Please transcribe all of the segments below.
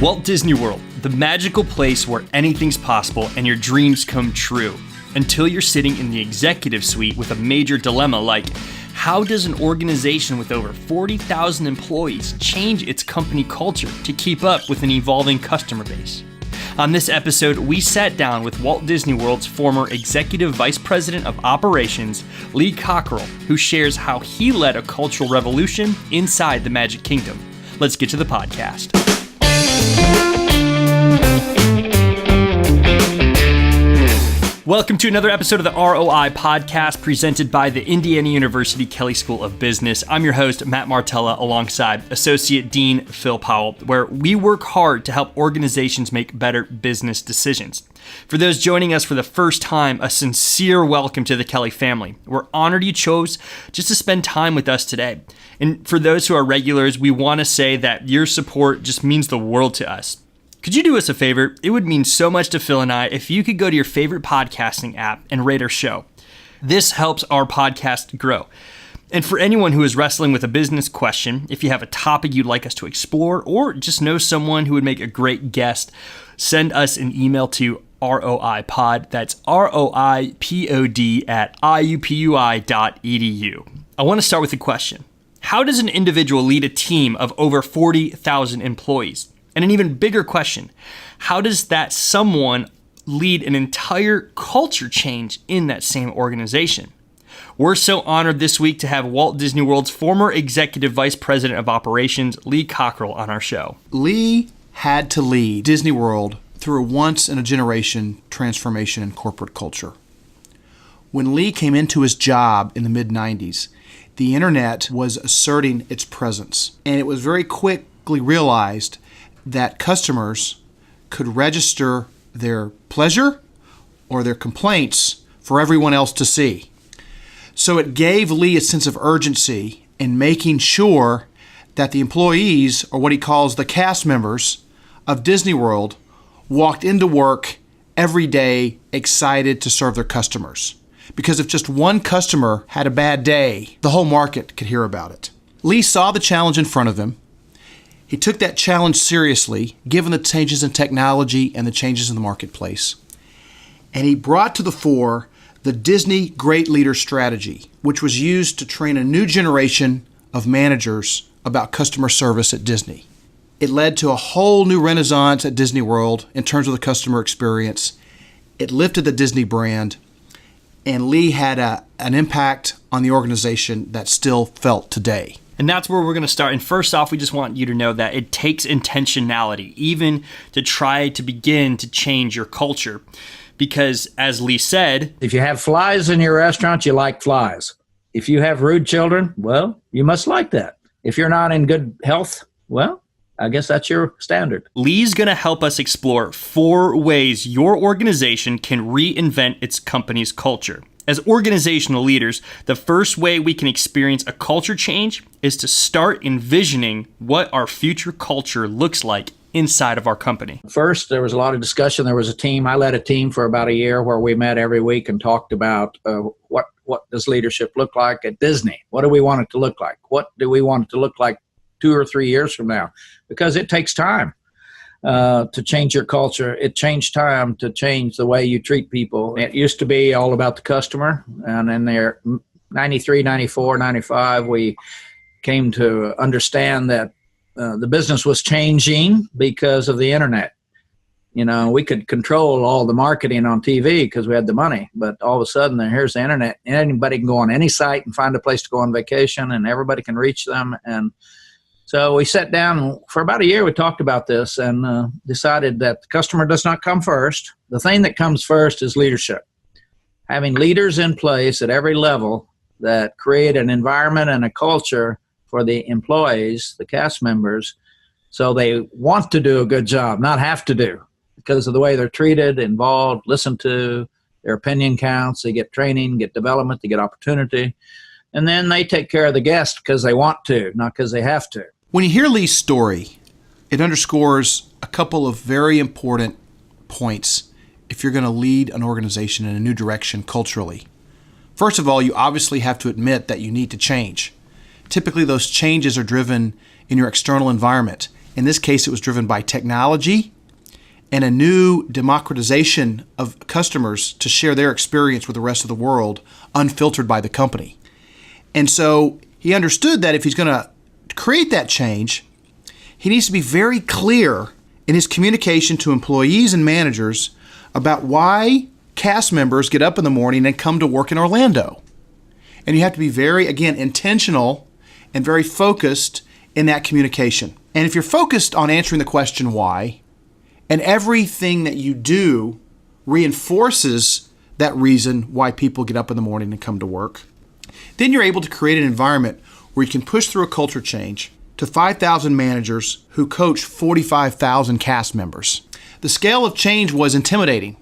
Walt Disney World, the magical place where anything's possible and your dreams come true. Until you're sitting in the executive suite with a major dilemma like, how does an organization with over 40,000 employees change its company culture to keep up with an evolving customer base? On this episode, we sat down with Walt Disney World's former Executive Vice President of Operations, Lee Cockerell, who shares how he led a cultural revolution inside the Magic Kingdom. Let's get to the podcast. Welcome to another episode of the ROI podcast presented by the Indiana University Kelley School of Business. I'm your host, Matt Martella, alongside Associate Dean Phil Powell, where we work hard to help organizations make better business decisions. For those joining us for the first time, a sincere welcome to the Kelley family. We're honored you chose just to spend time with us today. And for those who are regulars, we want to say that your support just means the world to us. Could you do us a favor? It would mean so much to Phil and I if you could go to your favorite podcasting app and rate our show. This helps our podcast grow. And for anyone who is wrestling with a business question, if you have a topic you'd like us to explore or just know someone who would make a great guest, send us an email to ROIPod, that's ROIPOD at iupui.edu. I want to start with a question. How does an individual lead a team of over 40,000 employees? And an even bigger question, how does that someone lead an entire culture change in that same organization? We're so honored this week to have Walt Disney World's former Executive Vice President of Operations, Lee Cockerell, on our show. Lee had to lead Disney World through a once-in-a-generation transformation in corporate culture. When Lee came into his job in the mid-90s, the internet was asserting its presence, and it was very quickly realized that customers could register their pleasure or their complaints for everyone else to see. So it gave Lee a sense of urgency in making sure that the employees, or what he calls the cast members of Disney World, walked into work every day excited to serve their customers. Because if just one customer had a bad day, the whole market could hear about it. Lee saw the challenge in front of him. He took that challenge seriously, given the changes in technology and the changes in the marketplace. And he brought to the fore the Disney Great Leader Strategy, which was used to train a new generation of managers about customer service at Disney. It led to a whole new renaissance at Disney World in terms of the customer experience. It lifted the Disney brand, and Lee had an impact on the organization that's still felt today. And that's where we're going to start. And first off, we just want you to know that it takes intentionality, even to try to begin to change your culture. Because as Lee said, if you have flies in your restaurant, you like flies. If you have rude children, well, you must like that. If you're not in good health, well, I guess that's your standard. Lee's going to help us explore 4 ways your organization can reinvent its company's culture. As organizational leaders, the first way we can experience a culture change is to start envisioning what our future culture looks like inside of our company. First, there was a lot of discussion. There was a team. I led a team for about a year where we met every week and talked about what does leadership look like at Disney? What do we want it to look like? What do we want it to look like 2 or 3 years from now? Because it takes time to change your culture. It changed time to change the way you treat people. It used to be all about the customer. And in there, 93, 94, 95, we came to understand that the business was changing because of the internet. You know, we could control all the marketing on TV because we had the money. But all of a sudden, here's the internet. Anybody can go on any site and find a place to go on vacation, and everybody can reach them. And so we sat down for about a year. We talked about this and decided that the customer does not come first. The thing that comes first is leadership. Having leaders in place at every level that create an environment and a culture for the employees, the cast members, so they want to do a good job, not have to do, because of the way they're treated, involved, listened to, their opinion counts, they get training, get development, they get opportunity. And then they take care of the guest because they want to, not because they have to. When you hear Lee's story, it underscores a couple of very important points if you're going to lead an organization in a new direction culturally. First of all, you obviously have to admit that you need to change. Typically, those changes are driven in your external environment, In this case, it was driven by technology and a new democratization of customers to share their experience with the rest of the world, unfiltered by the company. And so he understood that if he's going to create that change, he needs to be very clear in his communication to employees and managers about why cast members get up in the morning and come to work in Orlando. And you have to be very, again, intentional and very focused in that communication. And if you're focused on answering the question why, and everything that you do reinforces that reason why people get up in the morning and come to work, then you're able to create an environment where you can push through a culture change to 5,000 managers who coach 45,000 cast members. The scale of change was intimidating,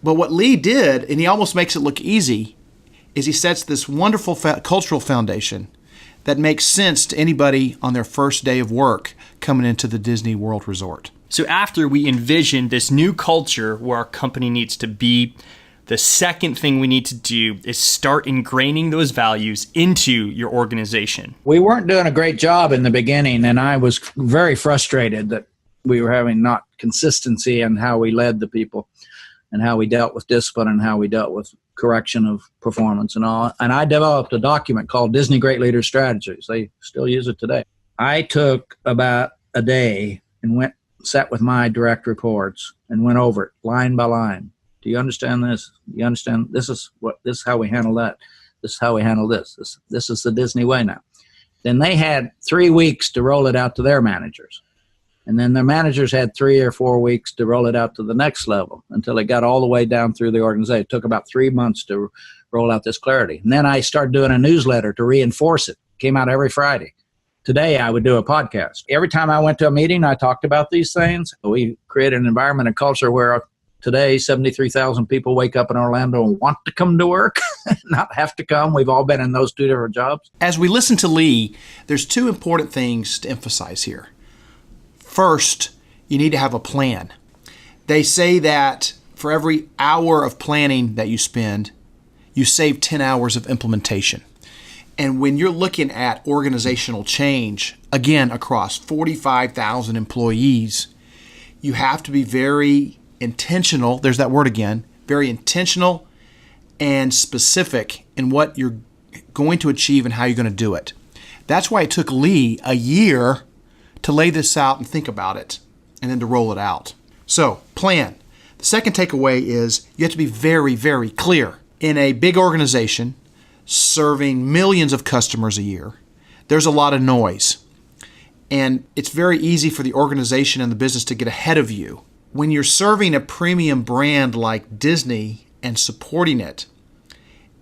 but what Lee did, and he almost makes it look easy, is he sets this wonderful cultural foundation that makes sense to anybody on their first day of work coming into the Disney World Resort. So after we envision this new culture where our company needs to be, the second thing we need to do is start ingraining those values into your organization. We weren't doing a great job in the beginning, and I was very frustrated that we were having not consistency in how we led the people and how we dealt with discipline and how we dealt with correction of performance and all. And I developed a document called Disney Great Leader Strategies. They still use it today. I took about a day and sat with my direct reports and went over it line by line. Do you understand this? You understand this is how we handle that. This is how we handle this. This is the Disney way now. Then they had 3 weeks to roll it out to their managers. And then their managers had 3 or 4 weeks to roll it out to the next level until it got all the way down through the organization. It took about 3 months to roll out this clarity. And then I started doing a newsletter to reinforce it. Came out every Friday. Today, I would do a podcast. Every time I went to a meeting, I talked about these things. We created an environment and culture where today, 73,000 people wake up in Orlando and want to come to work, not have to come. We've all been in those 2 different jobs. As we listen to Lee, there's 2 important things to emphasize here. First, you need to have a plan. They say that for every hour of planning that you spend, you save 10 hours of implementation. And when you're looking at organizational change, again, across 45,000 employees, you have to be very intentional, there's that word again, very intentional and specific in what you're going to achieve and how you're going to do it. That's why it took Lee a year to lay this out and think about it and then to roll it out. So, plan. The second takeaway is you have to be very, very clear. In a big organization serving millions of customers a year, there's a lot of noise. And it's very easy for the organization and the business to get ahead of you. When you're serving a premium brand like Disney and supporting it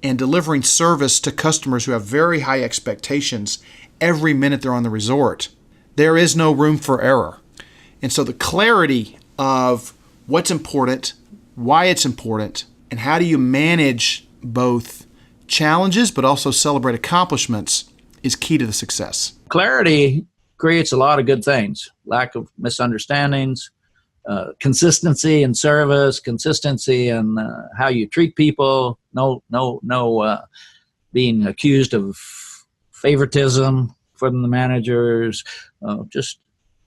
and delivering service to customers who have very high expectations every minute they're on the resort, there is no room for error. And so the clarity of what's important, why it's important, and how do you manage both challenges but also celebrate accomplishments is key to the success. Clarity creates a lot of good things. Lack of misunderstandings, consistency in service, consistency in how you treat people, no being accused of favoritism from the managers, just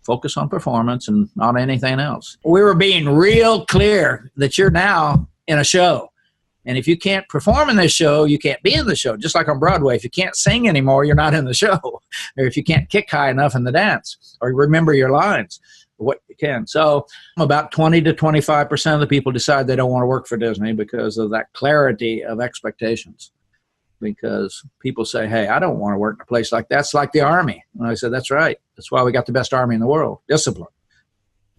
focus on performance and not anything else. We were being real clear that you're now in a show. And if you can't perform in this show, you can't be in the show. Just like on Broadway, if you can't sing anymore, you're not in the show. Or if you can't kick high enough in the dance or remember your lines, what you can. So about 20 to 25% of the people decide they don't want to work for Disney because of that clarity of expectations. Because people say, hey, I don't want to work in a place like that. It's like the Army. And I said, that's right. That's why we got the best Army in the world. Discipline.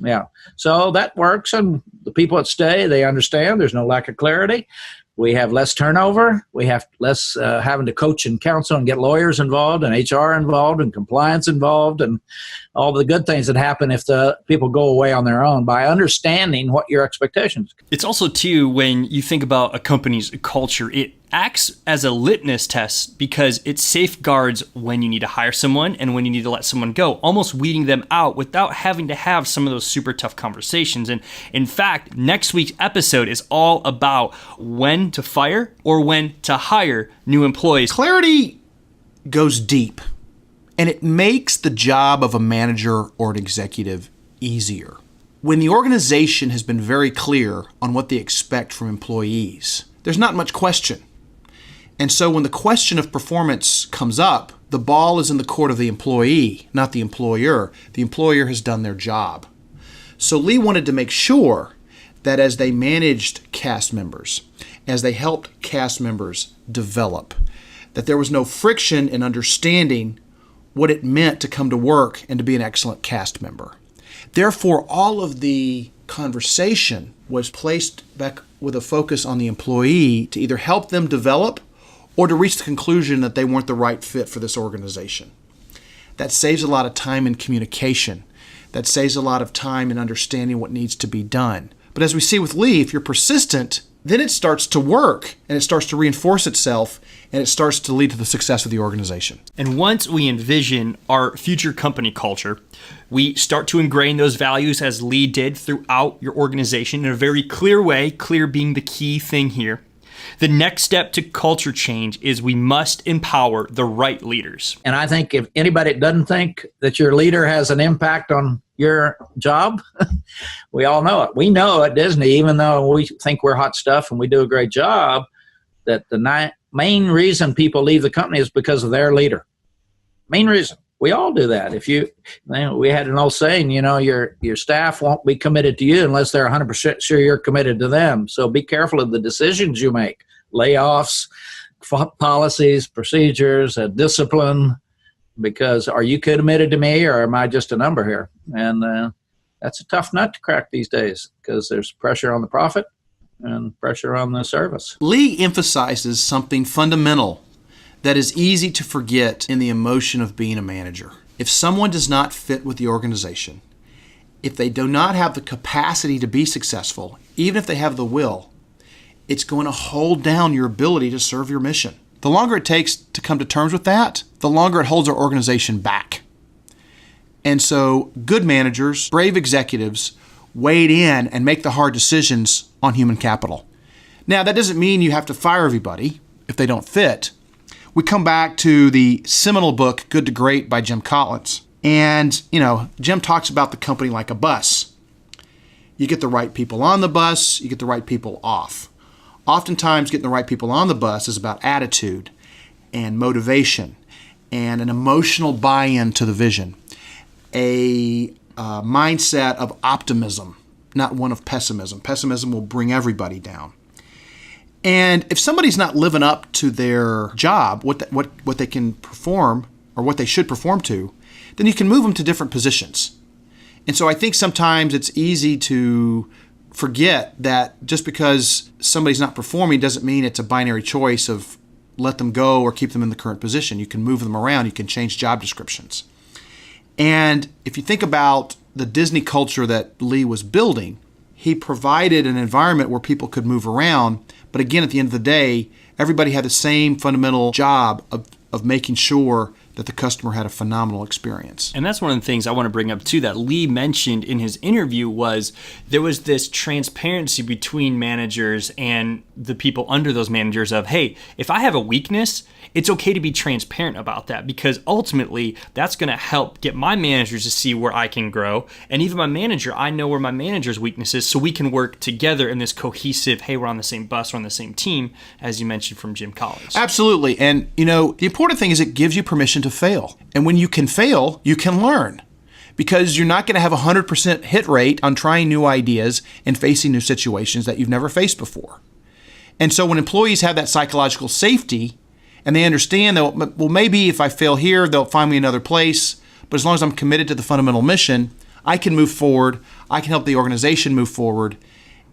Yeah. So that works. And the people that stay, they understand there's no lack of clarity. We have less turnover. We have less having to coach and counsel and get lawyers involved and HR involved and compliance involved and all the good things that happen if the people go away on their own by understanding what your expectations. It's also, too, when you think about a company's culture, it acts as a litmus test because it safeguards when you need to hire someone and when you need to let someone go, almost weeding them out without having to have some of those super tough conversations. And in fact, next week's episode is all about when to fire or when to hire new employees. Clarity goes deep. And it makes the job of a manager or an executive easier. When the organization has been very clear on what they expect from employees, there's not much question. And so when the question of performance comes up, the ball is in the court of the employee, not the employer. The employer has done their job. So Lee wanted to make sure that as they managed cast members, as they helped cast members develop, that there was no friction in understanding what it meant to come to work and to be an excellent cast member. Therefore, all of the conversation was placed back with a focus on the employee to either help them develop or to reach the conclusion that they weren't the right fit for this organization. That saves a lot of time in communication. That saves a lot of time in understanding what needs to be done. But as we see with Lee, if you're persistent, then it starts to work and it starts to reinforce itself and it starts to lead to the success of the organization. And once we envision our future company culture, we start to ingrain those values as Lee did throughout your organization in a very clear way, clear being the key thing here. The next step to culture change is we must empower the right leaders. And I think if anybody doesn't think that your leader has an impact on your job, we all know it. We know at Disney, even though we think we're hot stuff and we do a great job, that the main reason people leave the company is because of their leader. Main reason. We all do that. We had an old saying, your staff won't be committed to you unless they're 100% sure you're committed to them. So be careful of the decisions you make. Layoffs, policies, procedures, discipline, because are you committed to me or am I just a number here? And that's a tough nut to crack these days because there's pressure on the profit and pressure on the service. Lee emphasizes something fundamental that is easy to forget in the emotion of being a manager. If someone does not fit with the organization, if they do not have the capacity to be successful, even if they have the will, it's going to hold down your ability to serve your mission. The longer it takes to come to terms with that, the longer it holds our organization back. And so good managers, brave executives, wade in and make the hard decisions on human capital. Now, that doesn't mean you have to fire everybody if they don't fit. We come back to the seminal book, Good to Great by Jim Collins. And, Jim talks about the company like a bus. You get the right people on the bus, you get the right people off. Oftentimes, getting the right people on the bus is about attitude and motivation and an emotional buy-in to the vision, a mindset of optimism, not one of pessimism. Pessimism will bring everybody down. And if somebody's not living up to their job, what they can perform or what they should perform to, then you can move them to different positions. And so I think sometimes it's easy to forget that just because somebody's not performing doesn't mean it's a binary choice of let them go or keep them in the current position. You can move them around. You can change job descriptions. And if you think about the Disney culture that Lee was building, he provided an environment where people could move around. But again, at the end of the day, everybody had the same fundamental job of making sure that the customer had a phenomenal experience. And that's one of the things I want to bring up too that Lee mentioned in his interview was there was this transparency between managers and the people under those managers of, hey, if I have a weakness, it's okay to be transparent about that because ultimately that's going to help get my managers to see where I can grow. And even my manager, I know where my manager's weakness is so we can work together in this cohesive, hey, we're on the same bus, we're on the same team, as you mentioned from Jim Collins. Absolutely. And, the important thing is it gives you permission to fail. And when you can fail, you can learn because you're not going to have a 100% hit rate on trying new ideas and facing new situations that you've never faced before. And so when employees have that psychological safety and they understand that, well, maybe if I fail here, they'll find me another place. But as long as I'm committed to the fundamental mission, I can move forward. I can help the organization move forward.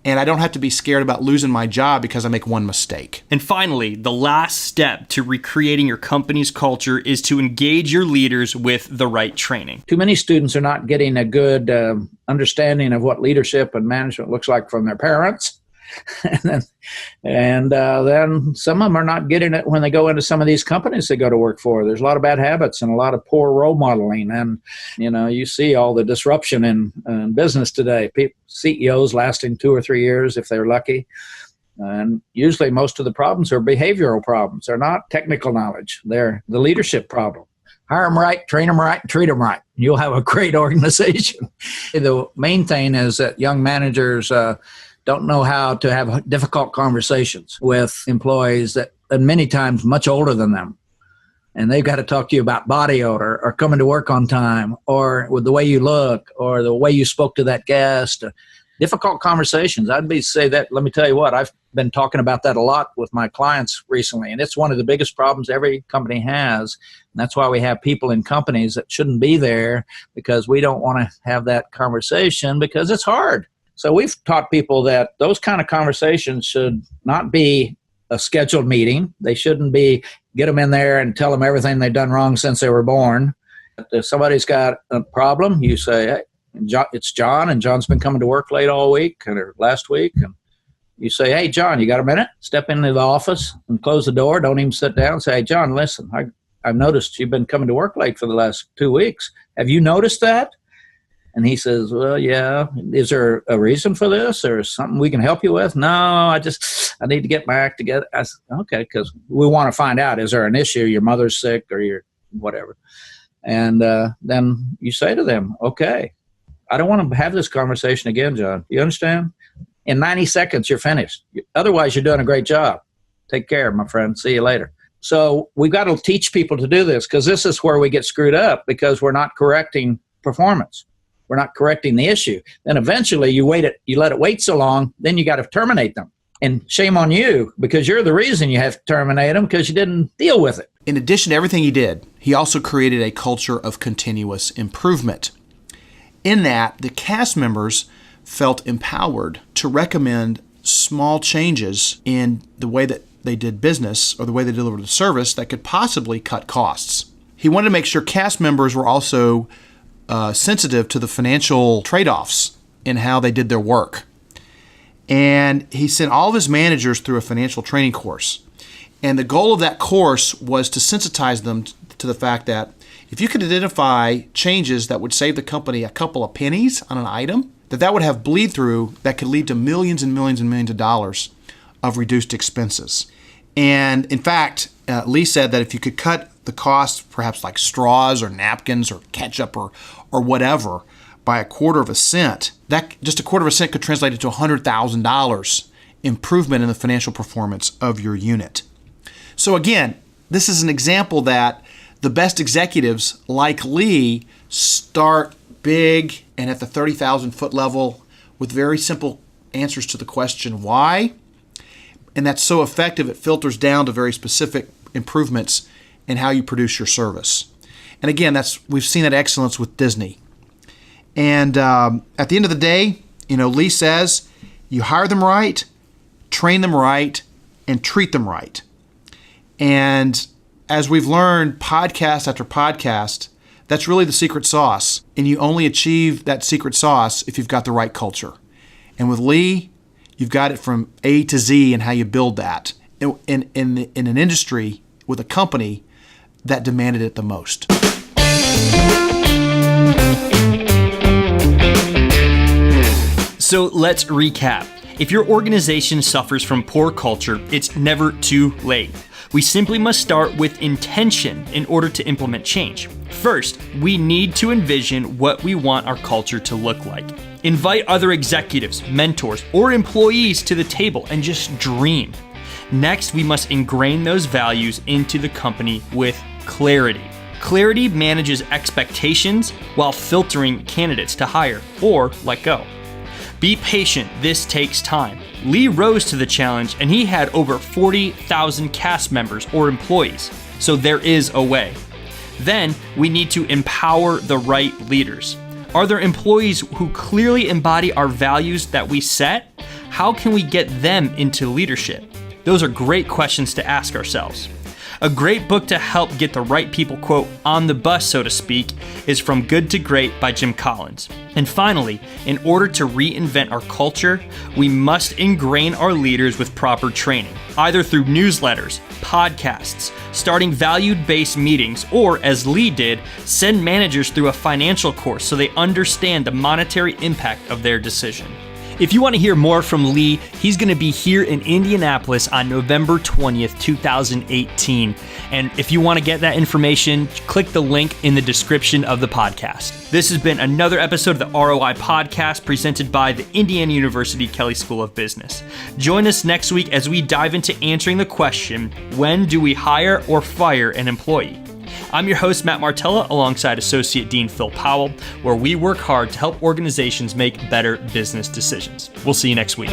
And I don't have to be scared about losing my job because I make one mistake. And finally, the last step to recreating your company's culture is to engage your leaders with the right training. Too many students are not getting a good understanding of what leadership and management looks like from their parents. and then some of them are not getting it when they go into some of these companies they go to work for. There's a lot of bad habits and a lot of poor role modeling. And, you see all the disruption in business today. CEOs lasting 2 or 3 years if they're lucky. And usually most of the problems are behavioral problems. They're not technical knowledge. They're the leadership problem. Hire them right, train them right, and treat them right. You'll have a great organization. The main thing is that young managers don't know how to have difficult conversations with employees that, and many times, much older than them. And they've got to talk to you about body odor or coming to work on time or with the way you look or the way you spoke to that guest. Difficult conversations. Let me tell you what, I've been talking about that a lot with my clients recently. And it's one of the biggest problems every company has. And that's why we have people in companies that shouldn't be there, because we don't want to have that conversation because it's hard. So we've taught people that those kind of conversations should not be a scheduled meeting. They shouldn't be get them in there and tell them everything they've done wrong since they were born. If somebody's got a problem, you say, hey, it's John, and John's been coming to work late all week or last week. And you say, hey, John, you got a minute? Step into the office and close the door. Don't even sit down. Say, hey, John, listen, I've noticed you've been coming to work late for the last 2 weeks. Have you noticed that? And he says, well, yeah. Is there a reason for this or something we can help you with? No, I need to get my act together. I said, okay, because we want to find out, is there an issue? Your mother's sick or your whatever. And then you say to them, okay, I don't want to have this conversation again, John. You understand? In 90 seconds, you're finished. Otherwise, you're doing a great job. Take care, my friend. See you later. So we've got to teach people to do this, because this is where we get screwed up, because we're not correcting performance. We're not correcting the issue. Then eventually you let it wait so long, then you got to terminate them. And shame on you, because you're the reason you have to terminate them, because you didn't deal with it. In addition to everything he did, he also created a culture of continuous improvement. In that, the cast members felt empowered to recommend small changes in the way that they did business or the way they delivered the service that could possibly cut costs. He wanted to make sure cast members were also sensitive to the financial trade-offs in how they did their work. And he sent all of his managers through a financial training course. And the goal of that course was to sensitize them to the fact that if you could identify changes that would save the company a couple of pennies on an item, that would have bleed through that could lead to millions and millions and millions of dollars of reduced expenses. And in fact, Lee said that if you could cut the cost, perhaps like straws or napkins or ketchup or whatever, by a quarter of a cent, that just a quarter of a cent could translate into $100,000 improvement in the financial performance of your unit. So again, this is an example that the best executives like Lee start big and at the 30,000 foot level with very simple answers to the question why. And that's so effective, it filters down to very specific improvements in how you produce your service. And again, we've seen that excellence with Disney. And at the end of the day, Lee says you hire them right, train them right, and treat them right. And as we've learned podcast after podcast, that's really the secret sauce. And you only achieve that secret sauce if you've got the right culture. And with Lee, you've got it from A to Z and how you build that in an industry with a company that demanded it the most. So let's recap. If your organization suffers from poor culture, it's never too late. We simply must start with intention in order to implement change. First, we need to envision what we want our culture to look like. Invite other executives, mentors, or employees to the table and just dream. Next, we must ingrain those values into the company with clarity. Clarity manages expectations while filtering candidates to hire or let go. Be patient, this takes time. Lee rose to the challenge and he had over 40,000 cast members or employees, so there is a way. Then we need to empower the right leaders. Are there employees who clearly embody our values that we set? How can we get them into leadership? Those are great questions to ask ourselves. A great book to help get the right people, quote, on the bus, so to speak, is From Good to Great by Jim Collins. And finally, in order to reinvent our culture, we must ingrain our leaders with proper training, either through newsletters, podcasts, starting value-based meetings, or, as Lee did, send managers through a financial course so they understand the monetary impact of their decision. If you want to hear more from Lee, he's going to be here in Indianapolis on November 20th, 2018. And if you want to get that information, click the link in the description of the podcast. This has been another episode of the ROI Podcast presented by the Indiana University Kelley School of Business. Join us next week as we dive into answering the question, when do we hire or fire an employee? I'm your host, Matt Martella, alongside Associate Dean Phil Powell, where we work hard to help organizations make better business decisions. We'll see you next week.